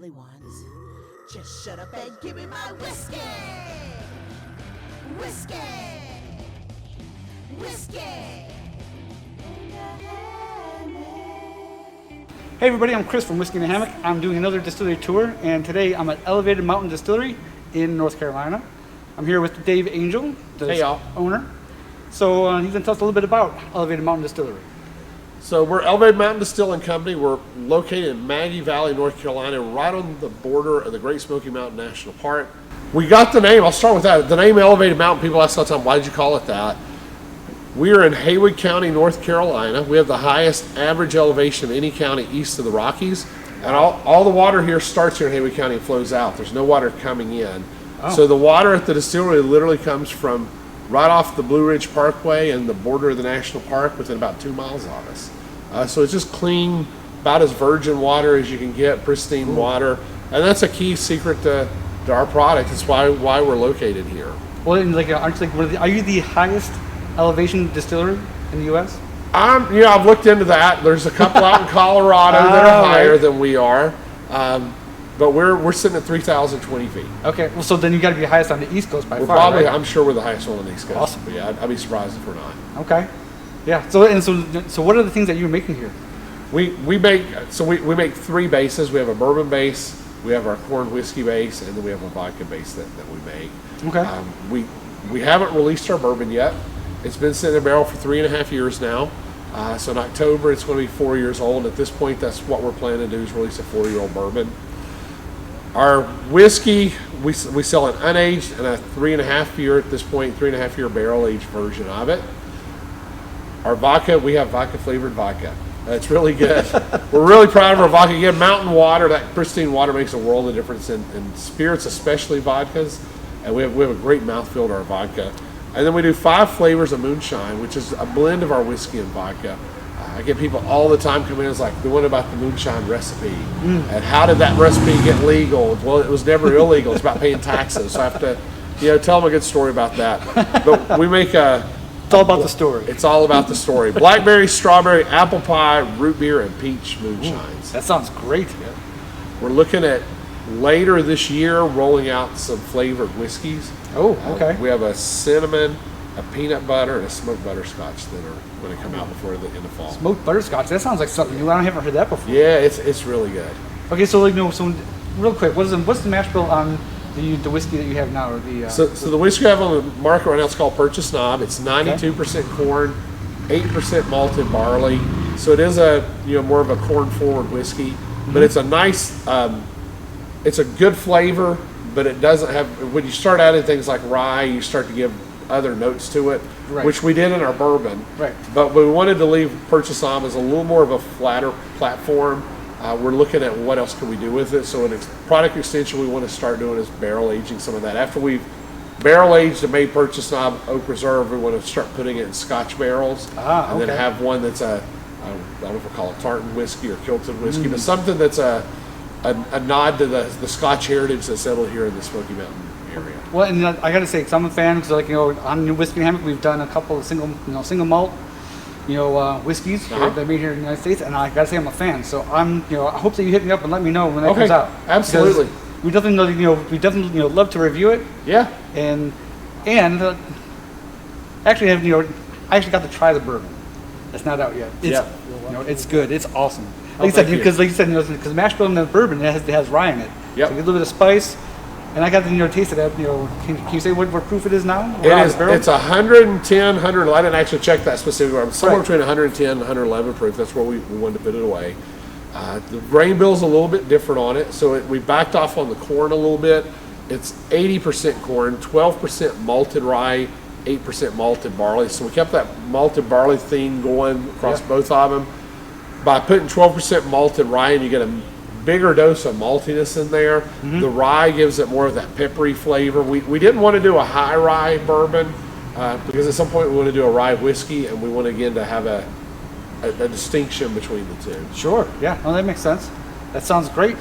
really want. Just shut up and give me my whiskey! Whiskey! Whiskey! Hey everybody, I'm Chris from Whiskey in a Hammock. I'm doing another distillery tour, and today I'm at Elevated Mountain Distilling in North Carolina. I'm here with Dave Angel, the owner. So he's going to tell us a little bit about Elevated Mountain Distillery. So we're Elevated Mountain Distilling Company. We're located in Maggie Valley, North Carolina, right on the border of the Great Smoky Mountain National Park. We got the name, I'll start with that. The name Elevated Mountain, people ask all the time, why did you call it that? We are in Haywood County, North Carolina. We have the highest average elevation of any county east of the Rockies. And all the water here starts here in Haywood County and flows out. There's no water coming in. Oh. So the water at the distillery literally comes from right off the Blue Ridge Parkway and the border of the national park within about 2 miles of us. So it's just clean, about as virgin water as you can get, pristine water. And that's a key secret to our product. It's why we're located here. Well, are you the highest elevation distillery in the U.S.? I've looked into that. There's a couple out in Colorado that are higher than we are. But we're sitting at 3,020 feet. Okay, well, so then you got to be highest on the East Coast by far, probably, right? I'm sure we're the highest one on the East Coast. Awesome. But yeah, I'd be surprised if we're not. Okay. Yeah. So what are the things that you're making here? We make 3 bases. We have a bourbon base, we have our corn whiskey base, and then we have a vodka base that we make. Okay. We haven't released our bourbon yet. It's been sitting in a barrel for 3.5 years now. So in October, it's going to be 4 years old. At this point, that's what we're planning to do, is release a 4-year-old bourbon. Our whiskey, we sell an unaged and a 3.5-year, at this point, 3.5-year barrel-aged version of it. Our vodka, we have vodka-flavored vodka. It's really good. We're really proud of our vodka. Again, mountain water, that pristine water makes a world of difference in spirits, especially vodkas. And we have a great mouthfeel to our vodka. And then we do 5 flavors of Moonshine, which is a blend of our whiskey and vodka. I get people all the time come in and it's like, what about the Moonshine recipe? And how did that recipe get legal? Well, it was never illegal. It's about paying taxes. So I have to, tell them a good story about that. But we make it's all about the story. It's all about the story. Blackberry, strawberry, apple pie, root beer, and peach moonshines. That sounds great. Yeah. We're looking at later this year rolling out some flavored whiskeys. Oh, okay. We have a cinnamon, a peanut butter, and a smoked butterscotch that are going to come out before the end of fall. Smoked butterscotch. That sounds like something new. I haven't heard that before. Yeah, it's really good. Okay, so so real quick, what's the mash bill on the whiskey that you have now, or the? So the whiskey we have on the market right now is called Purchase Knob. It's 92% corn, 8% malted barley. So it is more of a corn forward whiskey, but it's a nice, it's a good flavor, but it doesn't have, when you start adding things like rye, you start to give other notes to it, which we did in our bourbon. Right. But we wanted to leave Purchase Knob as a little more of a flatter platform. We're looking at what else can we do with it. So in product extension, we want to start doing is barrel aging some of that. After we've barrel aged and made Purchase Knob Oak Reserve, we want to start putting it in Scotch barrels, and then have one that's I don't know if we call it tartan whiskey or kilted whiskey, but something that's a nod to the Scotch heritage that's settled here in the Smoky Mountain area. Well, and I got to say, because I'm a fan, because on New Whiskey Hammock, we've done a couple of single malt, whiskeys that are made here in the United States, and I got to say I'm a fan. So I hope that you hit me up and let me know when that comes out. Absolutely. We definitely love to review it. Yeah. And actually I actually got to try the bourbon. It's not out yet. It's good. It's awesome. Like you said, because mash bill and the bourbon it has rye in it. Yep. So you get a little bit of spice. And I got to taste it. Can you say what proof it is now? It is. It's 110, 100. I didn't actually check that specifically. Somewhere between 110 and 111 proof. That's where we wanted to put it away. The grain bill's a little bit different on it, so we backed off on the corn a little bit. It's 80% corn, 12% malted rye, 8% malted barley. So we kept that malted barley theme going across both of them. By putting 12% malted rye in, you get a bigger dose of maltiness in there. The rye gives it more of that peppery flavor. We didn't want to do a high rye bourbon because at some point we want to do a rye whiskey, and we want again to have a distinction between the two. Sure. Yeah. No, that makes sense. That sounds great.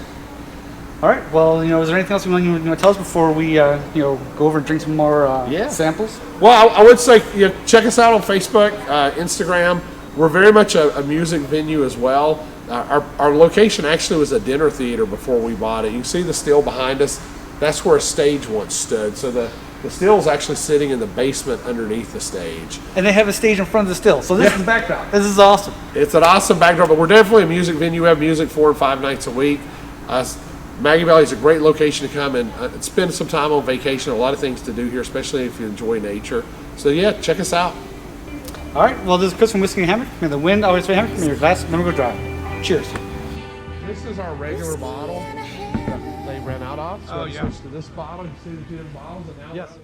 All right. Well, is there anything else you want to tell us before we go over and drink some more samples? Well, I would say check us out on Facebook, Instagram. We're very much a music venue as well. Our location actually was a dinner theater before we bought it. You can see the still behind us. That's where a stage once stood. So the still is actually sitting in the basement underneath the stage. And they have a stage in front of the still. So this is the backdrop. This is awesome. It's an awesome backdrop, but we're definitely a music venue. We have music 4 and 5 nights a week. Maggie Valley is a great location to come and spend some time on vacation. A lot of things to do here, especially if you enjoy nature. So yeah, check us out. All right. Well, this is Chris from Whiskey and Hammock. May the wind always be hammock. May your glass never go dry. Cheers. This is our regular bottle that they ran out of. So oh, yeah. switch to this bottle. You see the two different bottles, and now yes.